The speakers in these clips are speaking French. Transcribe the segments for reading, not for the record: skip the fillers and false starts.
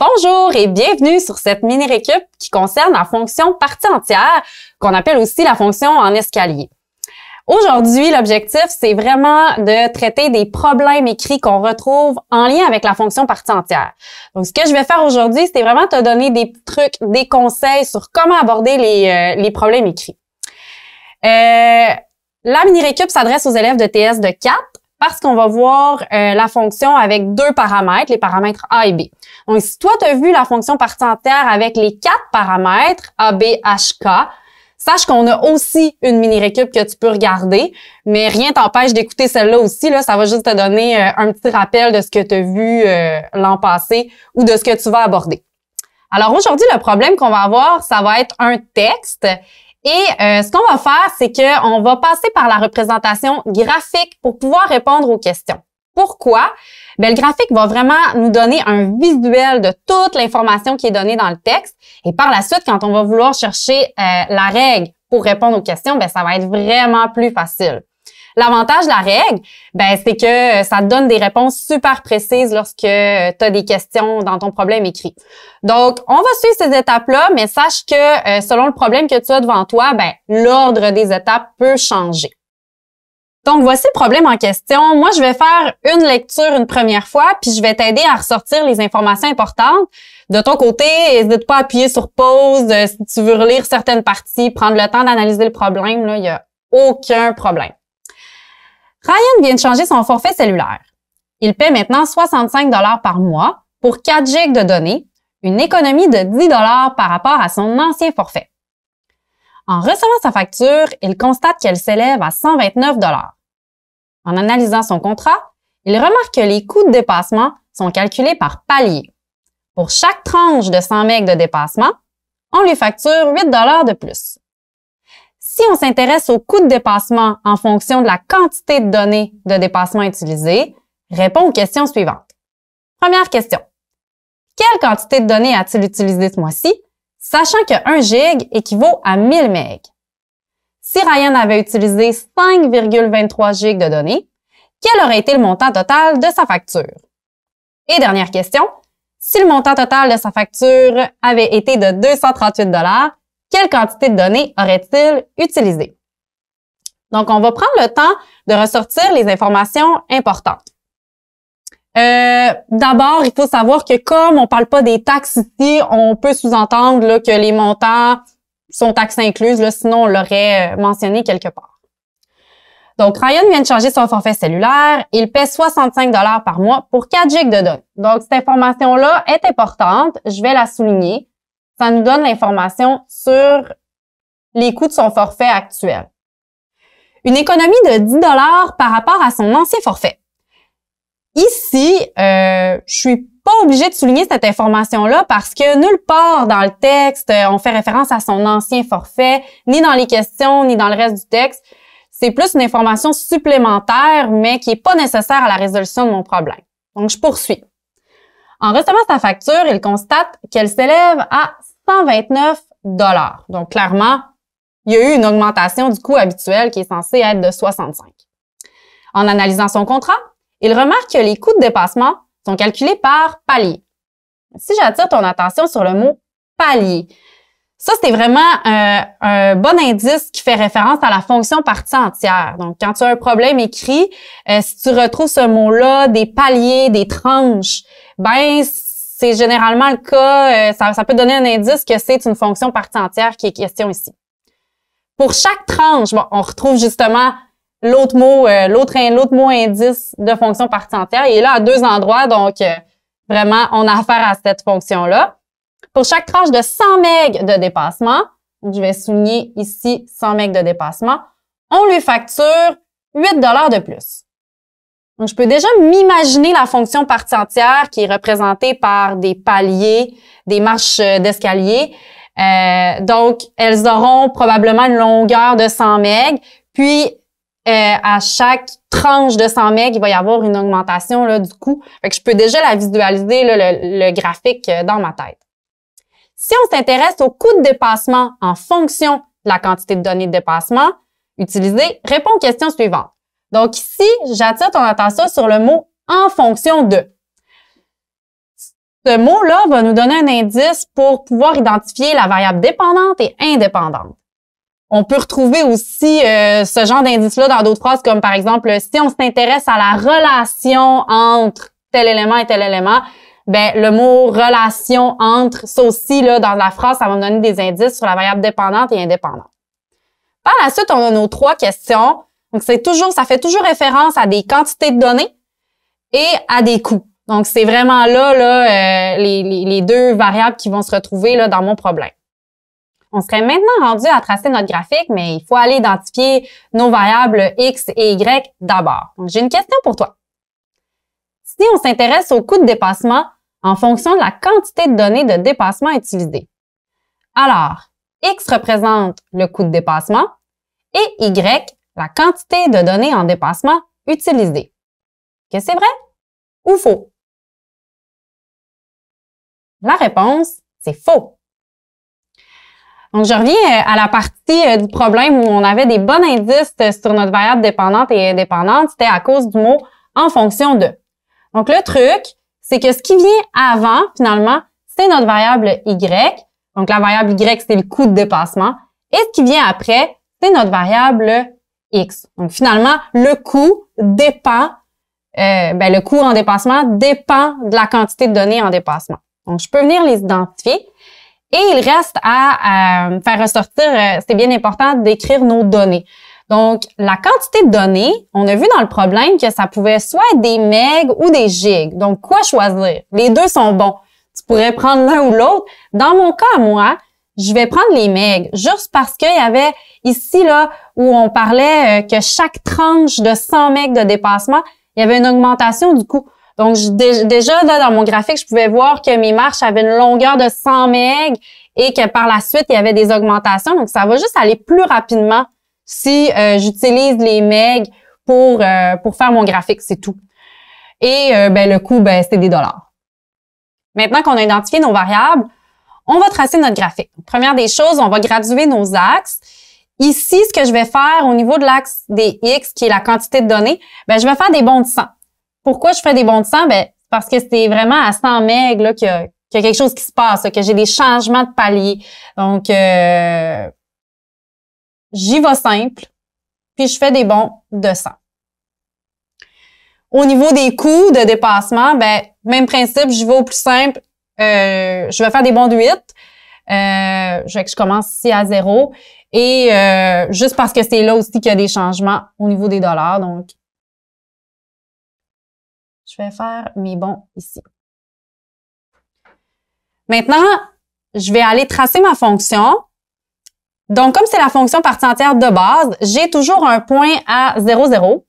Bonjour et bienvenue sur cette mini-récup qui concerne la fonction partie entière, qu'on appelle aussi la fonction en escalier. Aujourd'hui, l'objectif, c'est vraiment de traiter des problèmes écrits qu'on retrouve en lien avec la fonction partie entière. Donc, ce que je vais faire aujourd'hui, c'est vraiment te donner des trucs, des conseils sur comment aborder les problèmes écrits. La mini-récup s'adresse aux élèves de TS de 4 parce qu'on va voir la fonction avec deux paramètres, les paramètres A et B. Donc, si toi, tu as vu la fonction partie entière avec les 4 paramètres A, B, H, K, sache qu'on a aussi une mini-récup que tu peux regarder, mais rien t'empêche d'écouter celle-là aussi. Là, ça va juste te donner un petit rappel de ce que tu as vu l'an passé ou de ce que tu vas aborder. Alors aujourd'hui, le problème qu'on va avoir, ça va être un texte. Et ce qu'on va faire, c'est qu'on va passer par la représentation graphique pour pouvoir répondre aux questions. Pourquoi? Bien, le graphique va vraiment nous donner un visuel de toute l'information qui est donnée dans le texte. Et par la suite, quand on va vouloir chercher la règle pour répondre aux questions, bien, ça va être vraiment plus facile. L'avantage de la règle, ben, c'est que ça te donne des réponses super précises lorsque tu as des questions dans ton problème écrit. Donc, on va suivre ces étapes-là, mais sache que selon le problème que tu as devant toi, ben, l'ordre des étapes peut changer. Donc, voici le problème en question. Moi, je vais faire une lecture une première fois, puis je vais t'aider à ressortir les informations importantes. De ton côté, n'hésite pas à appuyer sur pause si tu veux relire certaines parties, prendre le temps d'analyser le problème. Là, il n'y a aucun problème. Ryan vient de changer son forfait cellulaire. Il paie maintenant 65 $ par mois pour 4 GB de données, une économie de 10 $ par rapport à son ancien forfait. En recevant sa facture, il constate qu'elle s'élève à 129 $. En analysant son contrat, il remarque que les coûts de dépassement sont calculés par palier. Pour chaque tranche de 100 MB de dépassement, on lui facture 8 $ de plus. Si on s'intéresse au coût de dépassement en fonction de la quantité de données de dépassement utilisées, réponds aux questions suivantes. Première question. Quelle quantité de données a-t-il utilisé ce mois-ci, sachant que 1 GB équivaut à 1000 MB? Si Ryan avait utilisé 5,23 GB de données, quel aurait été le montant total de sa facture? Et dernière question. Si le montant total de sa facture avait été de 238 $, quelle quantité de données aurait-il utilisé? Donc, on va prendre le temps de ressortir les informations importantes. D'abord, il faut savoir que comme on ne parle pas des taxes ici, on peut sous-entendre là, que les montants sont taxes incluses, là, sinon on l'aurait mentionné quelque part. Donc, Ryan vient de changer son forfait cellulaire. Il paie 65 $ par mois pour 4 GB de données. Donc, cette information-là est importante. Je vais la souligner. Ça nous donne l'information sur les coûts de son forfait actuel. Une économie de 10 $ par rapport à son ancien forfait. Ici, je suis pas obligée de souligner cette information-là parce que nulle part dans le texte, on fait référence à son ancien forfait, ni dans les questions, ni dans le reste du texte. C'est plus une information supplémentaire, mais qui est pas nécessaire à la résolution de mon problème. Donc, je poursuis. En recevant sa facture, il constate qu'elle s'élève à 129 $. Donc, clairement, il y a eu une augmentation du coût habituel qui est censé être de 65. En analysant son contrat, il remarque que les coûts de dépassement sont calculés par palier. Si j'attire ton attention sur le mot palier, ça, c'est vraiment un bon indice qui fait référence à la fonction partie entière. Donc, quand tu as un problème écrit, si tu retrouves ce mot-là, des paliers, des tranches, ben c'est généralement le cas, ça peut donner un indice que c'est une fonction partie entière qui est question ici. Pour chaque tranche, bon, on retrouve justement l'autre mot indice de fonction partie entière. Il est là à deux endroits, donc vraiment, on a affaire à cette fonction-là. Pour chaque tranche de 100 MB de dépassement, donc je vais souligner ici 100 MB de dépassement, on lui facture 8 $ de plus. Donc, je peux déjà m'imaginer la fonction partie entière qui est représentée par des paliers, des marches d'escalier. Donc, elles auront probablement une longueur de 100 MB, puis à chaque tranche de 100 MB, il va y avoir une augmentation là, du coût. Fait que je peux déjà la visualiser, là, le graphique dans ma tête. Si on s'intéresse au coût de dépassement en fonction de la quantité de données de dépassement utilisée, réponds aux questions suivantes. Donc ici, j'attire ton attention sur le mot « en fonction de ». Ce mot-là va nous donner un indice pour pouvoir identifier la variable dépendante et indépendante. On peut retrouver aussi ce genre d'indice-là dans d'autres phrases, comme par exemple, si on s'intéresse à la relation entre tel élément et tel élément, ben le mot relation entre, ça aussi, là, dans la phrase, ça va me donner des indices sur la variable dépendante et indépendante. Par la suite, on a nos 3 questions. Donc, ça fait toujours référence à des quantités de données et à des coûts. Donc, c'est vraiment là, les 2 variables qui vont se retrouver là, dans mon problème. On serait maintenant rendu à tracer notre graphique, mais il faut aller identifier nos variables X et Y d'abord. Donc, j'ai une question pour toi. Si on s'intéresse au coût de dépassement en fonction de la quantité de données de dépassement utilisées, alors, X représente le coût de dépassement et Y, la quantité de données en dépassement utilisées. Est-ce que c'est vrai ou faux? La réponse, c'est faux. Donc, je reviens à la partie du problème où on avait des bons indices sur notre variable dépendante et indépendante. C'était à cause du mot « en fonction de ». Donc, le truc, c'est que ce qui vient avant, finalement, c'est notre variable Y. Donc, la variable Y, c'est le coût de dépassement. Et ce qui vient après, c'est notre variable X. Donc, finalement, le coût dépend, le coût en dépassement dépend de la quantité de données en dépassement. Donc, je peux venir les identifier. Et il reste à faire ressortir, c'est bien important d'écrire nos données. Donc, la quantité de données, on a vu dans le problème que ça pouvait soit être des meg ou des gigs. Donc, quoi choisir? Les 2 sont bons. Tu pourrais prendre l'un ou l'autre. Dans mon cas, moi, je vais prendre les meg, juste parce qu'il y avait ici, là, où on parlait que chaque tranche de 100 meg de dépassement, il y avait une augmentation du coût. Donc, déjà, là, dans mon graphique, je pouvais voir que mes marches avaient une longueur de 100 MB et que par la suite, il y avait des augmentations. Donc, ça va juste aller plus rapidement si j'utilise les MB pour faire mon graphique, c'est tout. Et le coût, c'est des dollars. Maintenant qu'on a identifié nos variables, on va tracer notre graphique. Donc, première des choses, on va graduer nos axes. Ici, ce que je vais faire au niveau de l'axe des X, qui est la quantité de données, je vais faire des bonds de 100. Pourquoi je fais des bonds de 100? Parce que c'est vraiment à 100 MB là, qu'il y a quelque chose qui se passe, là, que j'ai des changements de palier. Donc, j'y vais simple, puis je fais des bonds de 100. Au niveau des coûts de dépassement, même principe, j'y vais au plus simple. Je vais faire des bonds de 8. Je commence ici à 0. Et juste parce que c'est là aussi qu'il y a des changements au niveau des dollars. Donc, je vais faire mes bonds ici. Maintenant, je vais aller tracer ma fonction. Donc, comme c'est la fonction partie entière de base, j'ai toujours un point à 0, 0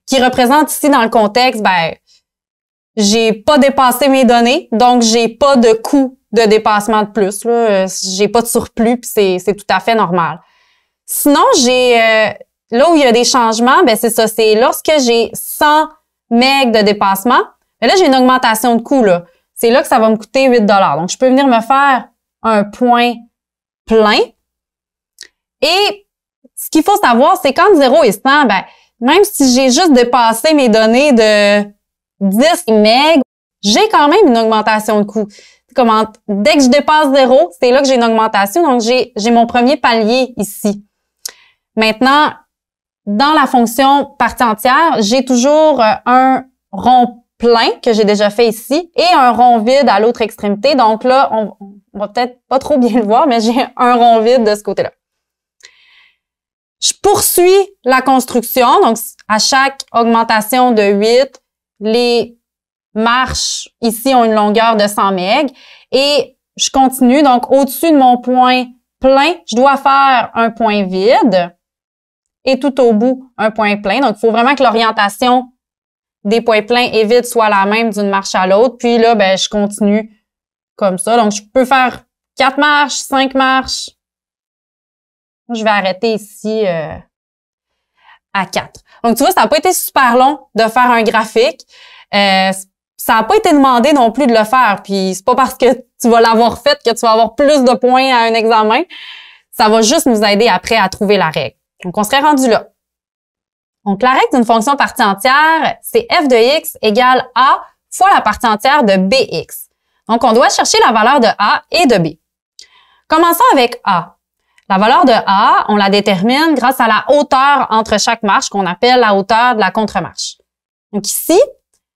qui représente ici dans le contexte, j'ai pas dépassé mes données, donc j'ai pas de coût de dépassement de plus. J'ai pas de surplus, puis c'est tout à fait normal. Sinon, j'ai là où il y a des changements, c'est ça, c'est lorsque j'ai 100 MB de dépassement, là, j'ai une augmentation de coût, là. C'est là que ça va me coûter 8 $. Donc, je peux venir me faire un point plein. Et ce qu'il faut savoir, c'est quand 0 est 100, même si j'ai juste dépassé mes données de 10 MB, j'ai quand même une augmentation de coût. Dès que je dépasse 0, c'est là que j'ai une augmentation. Donc, j'ai mon premier palier ici. Maintenant, dans la fonction partie entière, j'ai toujours un rond plein que j'ai déjà fait ici et un rond vide à l'autre extrémité. Donc là, on va peut-être pas trop bien le voir, mais j'ai un rond vide de ce côté-là. Je poursuis la construction. Donc, à chaque augmentation de 8, les marches ici ont une longueur de 100 MB et je continue. Donc, au-dessus de mon point plein, je dois faire un point vide et tout au bout, un point plein. Donc, il faut vraiment que l'orientation des points pleins et vides soit la même d'une marche à l'autre. Puis là, je continue comme ça. Donc, je peux faire 4 marches, 5 marches. Je vais arrêter ici à 4. Donc, tu vois, ça n'a pas été super long de faire un graphique. Ça n'a pas été demandé non plus de le faire. Puis, c'est pas parce que tu vas l'avoir fait que tu vas avoir plus de points à un examen. Ça va juste nous aider après à trouver la règle. Donc, on serait rendu là. Donc, la règle d'une fonction partie entière, c'est f de x égale a fois la partie entière de bx. Donc, on doit chercher la valeur de a et de b. Commençons avec a. La valeur de a, on la détermine grâce à la hauteur entre chaque marche qu'on appelle la hauteur de la contre-marche. Donc ici,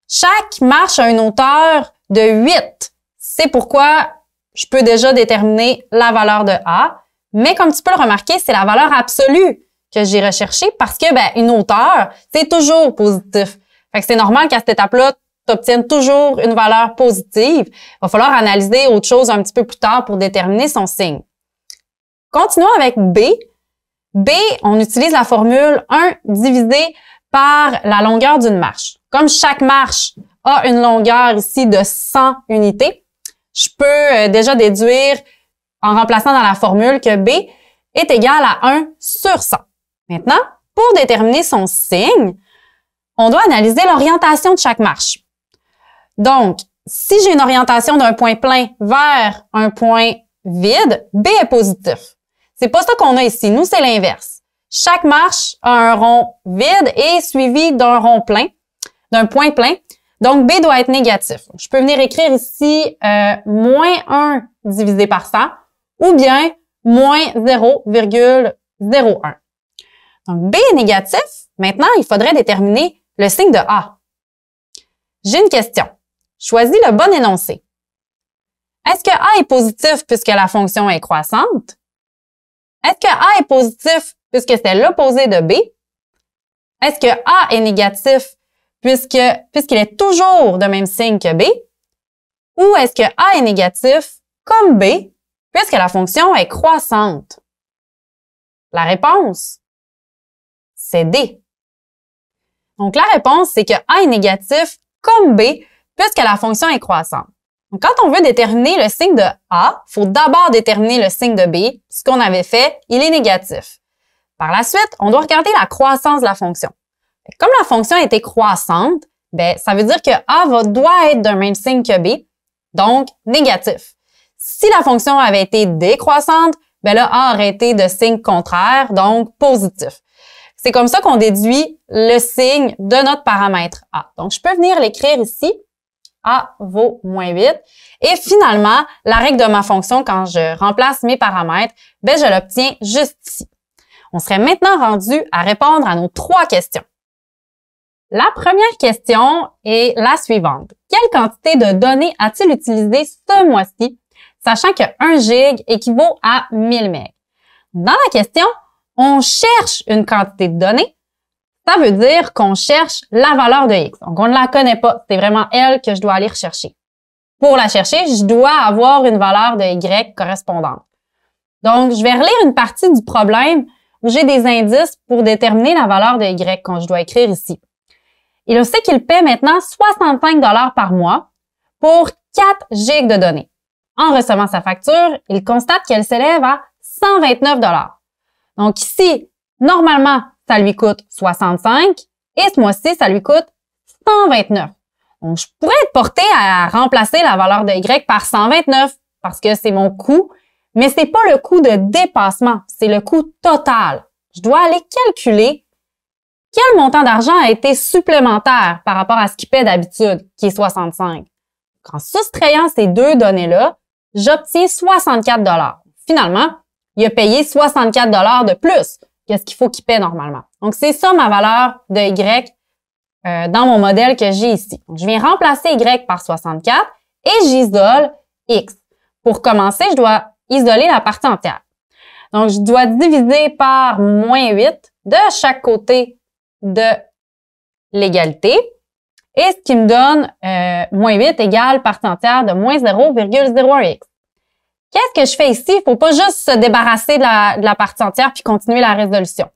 chaque marche a une hauteur de 8. C'est pourquoi je peux déjà déterminer la valeur de a. Mais comme tu peux le remarquer, c'est la valeur absolue que j'ai recherchée parce que une hauteur, c'est toujours positif. Fait que c'est normal qu'à cette étape-là, tu obtiennes toujours une valeur positive. Il va falloir analyser autre chose un petit peu plus tard pour déterminer son signe. Continuons avec B. B, on utilise la formule 1 divisé par la longueur d'une marche. Comme chaque marche a une longueur ici de 100 unités, je peux déjà déduire en remplaçant dans la formule que B est égal à 1 sur 100. Maintenant, pour déterminer son signe, on doit analyser l'orientation de chaque marche. Donc, si j'ai une orientation d'un point plein vers un point vide, B est positif. C'est pas ça qu'on a ici. Nous, c'est l'inverse. Chaque marche a un rond vide et suivi d'un rond plein, d'un point plein. Donc, B doit être négatif. Je peux venir écrire ici moins 1 divisé par 100 ou bien moins 0,01. Donc, B est négatif. Maintenant, il faudrait déterminer le signe de A. J'ai une question. Choisis le bon énoncé. Est-ce que A est positif puisque la fonction est croissante? Est-ce que A est positif puisque c'est l'opposé de B? Est-ce que A est négatif puisqu'il est toujours de même signe que B? Ou est-ce que A est négatif comme B puisque la fonction est croissante? La réponse, c'est D. Donc, la réponse, c'est que A est négatif comme B puisque la fonction est croissante. Donc, quand on veut déterminer le signe de A, il faut d'abord déterminer le signe de B. Ce qu'on avait fait, il est négatif. Par la suite, on doit regarder la croissance de la fonction. Comme la fonction était croissante, ça veut dire que A doit être d'un même signe que B, donc négatif. Si la fonction avait été décroissante, là, A aurait été de signe contraire, donc positif. C'est comme ça qu'on déduit le signe de notre paramètre A. Donc, je peux venir l'écrire ici. A vaut moins 8. Et finalement, la règle de ma fonction, quand je remplace mes paramètres, je l'obtiens juste ici. On serait maintenant rendu à répondre à nos 3 questions. La première question est la suivante. Quelle quantité de données a-t-il utilisé ce mois-ci, sachant que 1 gig équivaut à 1000 MB? Dans la question, on cherche une quantité de données. Ça veut dire qu'on cherche la valeur de X. Donc, on ne la connaît pas. C'est vraiment elle que je dois aller rechercher. Pour la chercher, je dois avoir une valeur de Y correspondante. Donc, je vais relire une partie du problème où j'ai des indices pour déterminer la valeur de Y quand je dois écrire ici. Il sait qu'il paie maintenant 65 $ par mois pour 4 gigs de données. En recevant sa facture, il constate qu'elle s'élève à 129 $. Donc ici, normalement, ça lui coûte 65 et ce mois-ci, ça lui coûte 129. Donc, je pourrais être portée à remplacer la valeur de Y par 129 parce que c'est mon coût, mais c'est pas le coût de dépassement, c'est le coût total. Je dois aller calculer quel montant d'argent a été supplémentaire par rapport à ce qu'il paie d'habitude, qui est 65. En soustrayant ces deux données-là, j'obtiens 64 $. Finalement, il a payé 64 $ de plus que ce qu'il faut qu'il paie normalement. Donc, c'est ça ma valeur de Y dans mon modèle que j'ai ici. Donc, je viens remplacer Y par 64 et j'isole X. Pour commencer, je dois isoler la partie entière. Donc, je dois diviser par moins 8 de chaque côté de l'égalité. Et ce qui me donne moins 8 égale partie entière de moins 0,01x. Qu'est-ce que je fais ici? Il ne faut pas juste se débarrasser de la partie entière puis continuer la résolution.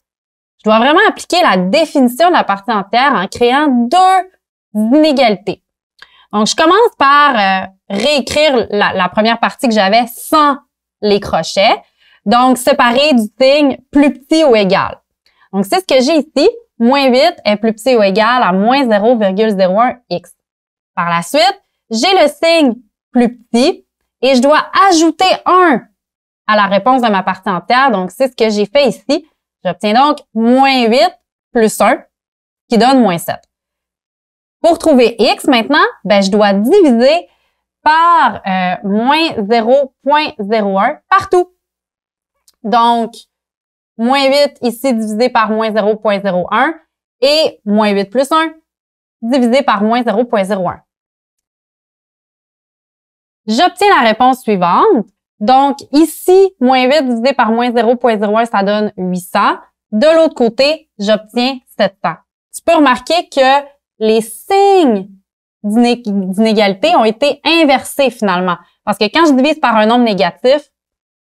Je dois vraiment appliquer la définition de la partie entière en créant deux inégalités. Donc, je commence par réécrire la première partie que j'avais sans les crochets. Donc, séparer du signe plus petit ou égal. Donc, c'est ce que j'ai ici. Moins 8 est plus petit ou égal à moins 0,01x. Par la suite, j'ai le signe plus petit et je dois ajouter 1 à la réponse de ma partie entière. Donc, c'est ce que j'ai fait ici. J'obtiens donc moins 8 plus 1 qui donne moins 7. Pour trouver x maintenant, ben, je dois diviser par moins 0,01 partout. Donc, moins 8 ici divisé par moins 0,01 et moins 8 plus 1 divisé par moins 0,01. J'obtiens la réponse suivante. Donc, ici, moins 8 divisé par moins 0,01, ça donne 800. De l'autre côté, j'obtiens 700. Tu peux remarquer que les signes d'inégalité ont été inversés finalement. Parce que quand je divise par un nombre négatif,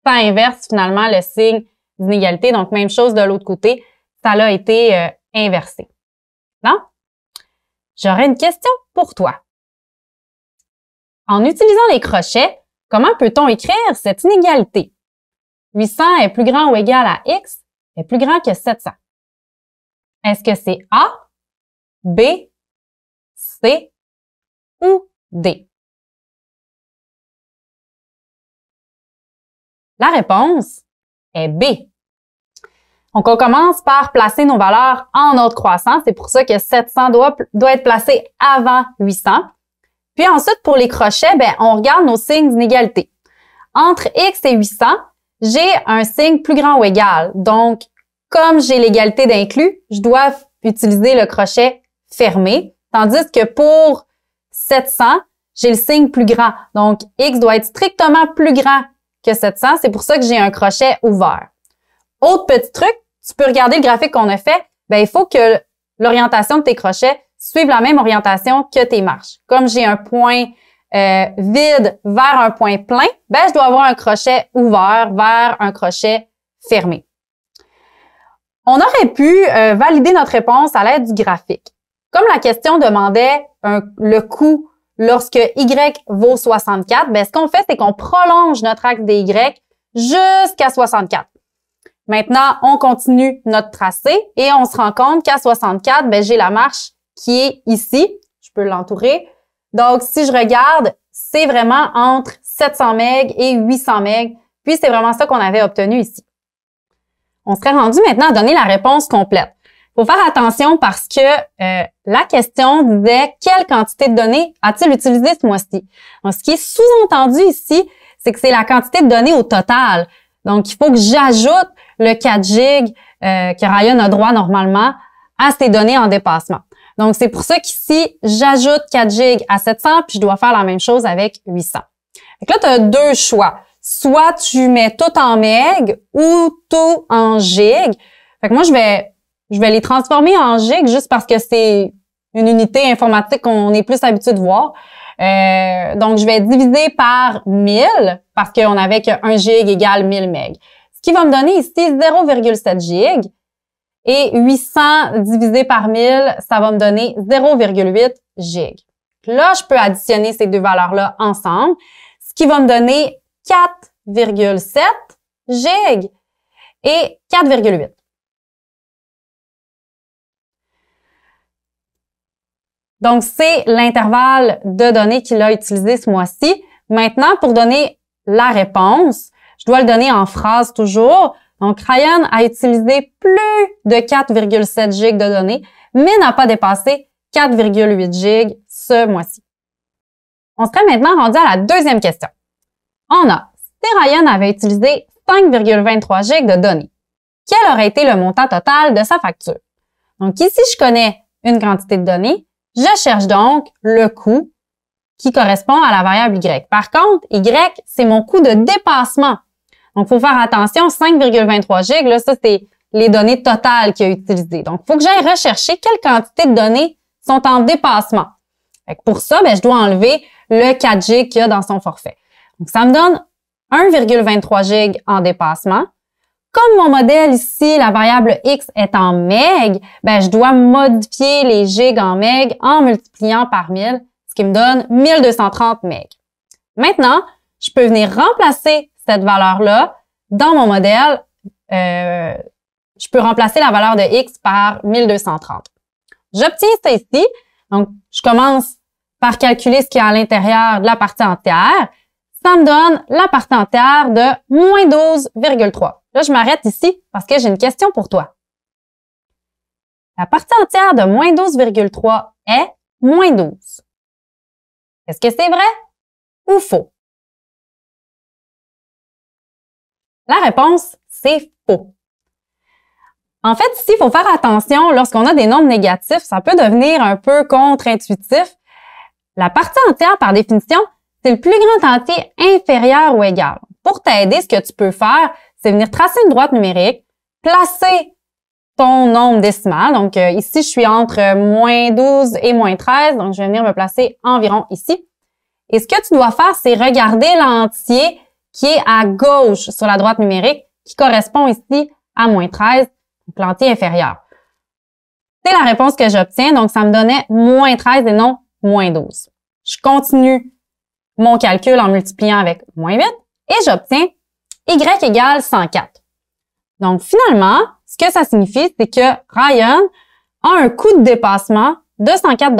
ça inverse finalement le signe d'inégalité. Donc, même chose de l'autre côté, ça a été inversé. Non? J'aurais une question pour toi. En utilisant les crochets, comment peut-on écrire cette inégalité? 800 est plus grand ou égal à x est plus grand que 700. Est-ce que c'est A, B, C ou D? La réponse est B. Donc, on commence par placer nos valeurs en ordre croissant. C'est pour ça que 700 doit être placé avant 800. Puis ensuite, pour les crochets, ben, on regarde nos signes d'inégalité. Entre x et 800, j'ai un signe plus grand ou égal. Donc, comme j'ai l'égalité d'inclus, je dois utiliser le crochet fermé. Tandis que pour 700, j'ai le signe plus grand. Donc, x doit être strictement plus grand que 700. C'est pour ça que j'ai un crochet ouvert. Autre petit truc, tu peux regarder le graphique qu'on a fait. Ben, il faut que l'orientation de tes crochets suive la même orientation que tes marches. Comme j'ai un point vide vers un point plein, ben, je dois avoir un crochet ouvert vers un crochet fermé. On aurait pu valider notre réponse à l'aide du graphique. Comme la question demandait le coût lorsque y vaut 64, ben, ce qu'on fait, c'est qu'on prolonge notre axe des y jusqu'à 64. Maintenant, on continue notre tracé et on se rend compte qu'à 64, ben, j'ai la marche qui est ici. Je peux l'entourer. Donc, si je regarde, c'est vraiment entre 700 MB et 800 MB. Puis, c'est vraiment ça qu'on avait obtenu ici. On serait rendu maintenant à donner la réponse complète. Il faut faire attention parce que la question disait quelle quantité de données a-t-il utilisé ce mois-ci? Donc, ce qui est sous-entendu ici, c'est que c'est la quantité de données au total. Donc, il faut que j'ajoute le 4 GB que Ryan a droit normalement à ces données en dépassement. Donc, c'est pour ça qu'ici, j'ajoute 4 GB à 700 puis je dois faire la même chose avec 800. Donc là, tu as deux choix. Soit tu mets tout en meg ou tout en gig. Fait que moi, je vais les transformer en gig juste parce que c'est une unité informatique qu'on est plus habitué de voir. Donc, je vais diviser par 1000 parce qu'on avait que 1 gig égale 1000 meg. Ce qui va me donner ici 0,7 gig. Et 800 divisé par 1000, ça va me donner 0,8 gig. Là, je peux additionner ces deux valeurs-là ensemble, ce qui va me donner 4,7 gig et 4,8. Donc, c'est l'intervalle de données qu'il a utilisé ce mois-ci. Maintenant, pour donner la réponse, je dois le donner en phrase toujours. Donc, Ryan a utilisé plus de 4,7 gigs de données, mais n'a pas dépassé 4,8 gigs ce mois-ci. On serait maintenant rendu à la deuxième question. On a, si Ryan avait utilisé 5,23 gigs de données, quel aurait été le montant total de sa facture? Donc, ici, je connais une quantité de données. Je cherche donc le coût qui correspond à la variable Y. Par contre, Y, c'est mon coût de dépassement. Donc, il faut faire attention, 5,23 gigs, là, ça, c'est les données totales qu'il a utilisées. Donc, il faut que j'aille rechercher quelle quantité de données sont en dépassement. Fait que pour ça, ben, je dois enlever le 4 gigs qu'il y a dans son forfait. Donc, ça me donne 1,23 gigs en dépassement. Comme mon modèle ici, la variable X est en meg, ben, je dois modifier les gigs en meg en multipliant par 1000, ce qui me donne 1230 meg. Maintenant, je peux venir remplacer cette valeur-là dans mon modèle. Je peux remplacer la valeur de X par 1230. J'obtiens ça ici. Donc, je commence par calculer ce qu'il y a à l'intérieur de la partie entière. Ça me donne la partie entière de moins 12,3. Là, je m'arrête ici parce que j'ai une question pour toi. La partie entière de moins 12,3 est moins 12. Est-ce que c'est vrai ou faux? La réponse, c'est faux. En fait, ici, il faut faire attention, lorsqu'on a des nombres négatifs, ça peut devenir un peu contre-intuitif. La partie entière, par définition, c'est le plus grand entier inférieur ou égal. Pour t'aider, ce que tu peux faire, c'est venir tracer une droite numérique, placer ton nombre décimal. Donc, ici, je suis entre moins 12 et moins 13, donc je vais venir me placer environ ici. Et ce que tu dois faire, c'est regarder l'entier qui est à gauche sur la droite numérique, qui correspond ici à moins 13, donc l'entier inférieur. C'est la réponse que j'obtiens, donc ça me donnait moins 13 et non moins 12. Je continue mon calcul en multipliant avec moins 8 et j'obtiens y égale 104. Donc finalement, ce que ça signifie, c'est que Ryan a un coût de dépassement de 104 $.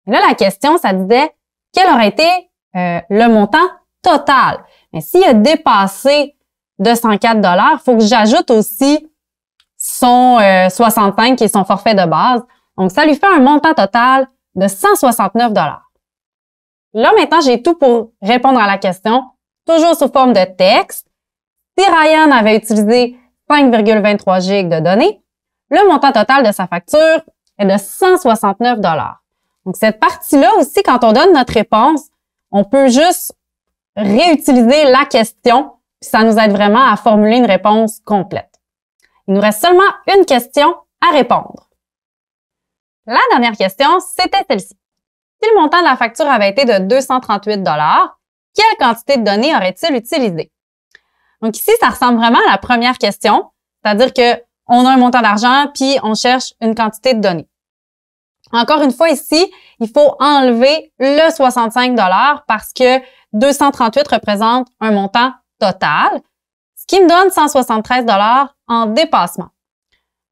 Et là, la question, ça disait quel aurait été le montant total. Mais s'il a dépassé de 104 $, il faut que j'ajoute aussi son 65 qui est son forfait de base. Donc, ça lui fait un montant total de 169 $. Là, maintenant, j'ai tout pour répondre à la question, toujours sous forme de texte. Si Ryan avait utilisé 5,23 GB de données, le montant total de sa facture est de 169 $. Donc, cette partie-là aussi, quand on donne notre réponse, on peut juste réutiliser la question, puis ça nous aide vraiment à formuler une réponse complète. Il nous reste seulement une question à répondre. La dernière question, c'était celle-ci. Si le montant de la facture avait été de 238 $, quelle quantité de données aurait-il utilisé? Donc ici, ça ressemble vraiment à la première question, c'est-à-dire qu'on a un montant d'argent puis on cherche une quantité de données. Encore une fois ici, il faut enlever le 65 $ parce que 238 représente un montant total, ce qui me donne 173 $ en dépassement.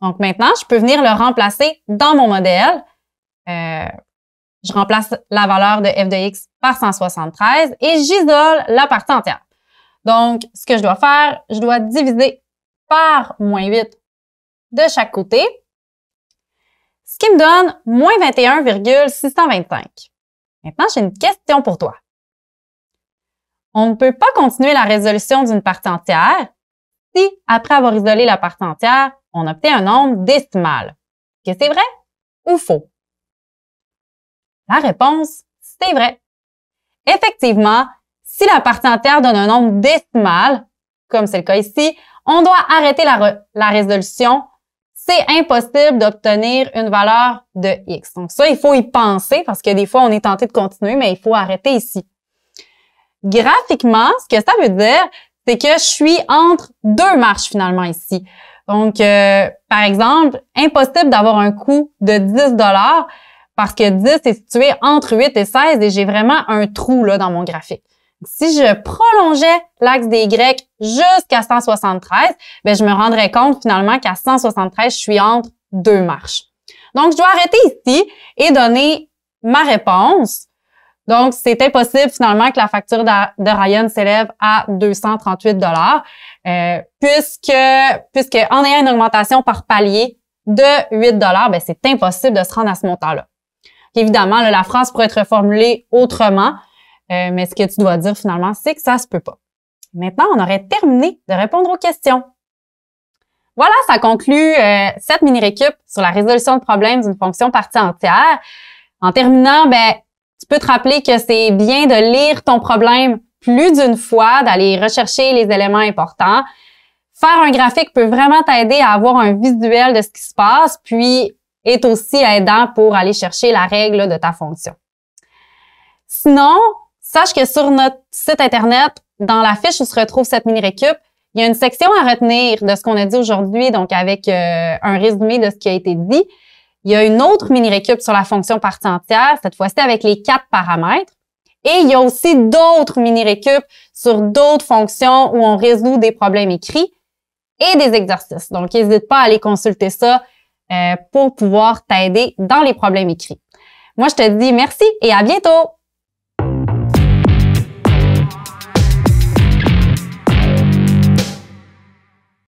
Donc maintenant, je peux venir le remplacer dans mon modèle. Je remplace la valeur de f de x par 173 et j'isole la partie entière. Donc, ce que je dois faire, je dois diviser par moins 8 de chaque côté, ce qui me donne moins 21,625. Maintenant, j'ai une question pour toi. On ne peut pas continuer la résolution d'une partie entière si, après avoir isolé la partie entière, on obtient un nombre décimal. Est-ce que c'est vrai ou faux? La réponse, c'est vrai. Effectivement, si la partie entière donne un nombre décimal, comme c'est le cas ici, on doit arrêter la résolution. C'est impossible d'obtenir une valeur de x. Donc ça, il faut y penser parce que des fois, on est tenté de continuer, mais il faut arrêter ici. Graphiquement, ce que ça veut dire, c'est que je suis entre deux marches finalement ici. Donc, par exemple, impossible d'avoir un coût de 10 $ parce que 10 est situé entre 8 et 16 et j'ai vraiment un trou là dans mon graphique. Si je prolongeais l'axe des Y jusqu'à 173, ben je me rendrais compte finalement qu'à 173, je suis entre deux marches. Donc, je dois arrêter ici et donner ma réponse. Donc, c'est impossible finalement que la facture de Ryan s'élève à 238 $, puisque en ayant une augmentation par palier de 8 $, ben c'est impossible de se rendre à ce montant-là. Évidemment, là, la phrase pourrait être formulée autrement, mais ce que tu dois dire finalement, c'est que ça se peut pas. Maintenant, on aurait terminé de répondre aux questions. Voilà, ça conclut cette mini-récup sur la résolution de problèmes d'une fonction partie entière. En terminant, ben, tu peux te rappeler que c'est bien de lire ton problème plus d'une fois, d'aller rechercher les éléments importants. Faire un graphique peut vraiment t'aider à avoir un visuel de ce qui se passe, puis est aussi aidant pour aller chercher la règle là, de ta fonction. Sinon, sache que sur notre site Internet, dans la fiche où se retrouve cette mini-récup, il y a une section à retenir de ce qu'on a dit aujourd'hui, donc avec un résumé de ce qui a été dit. Il y a une autre mini-récup sur la fonction partie entière, cette fois-ci avec les 4 paramètres. Et il y a aussi d'autres mini-récup sur d'autres fonctions où on résout des problèmes écrits et des exercices. Donc, n'hésite pas à aller consulter ça pour pouvoir t'aider dans les problèmes écrits. Moi, je te dis merci et à bientôt!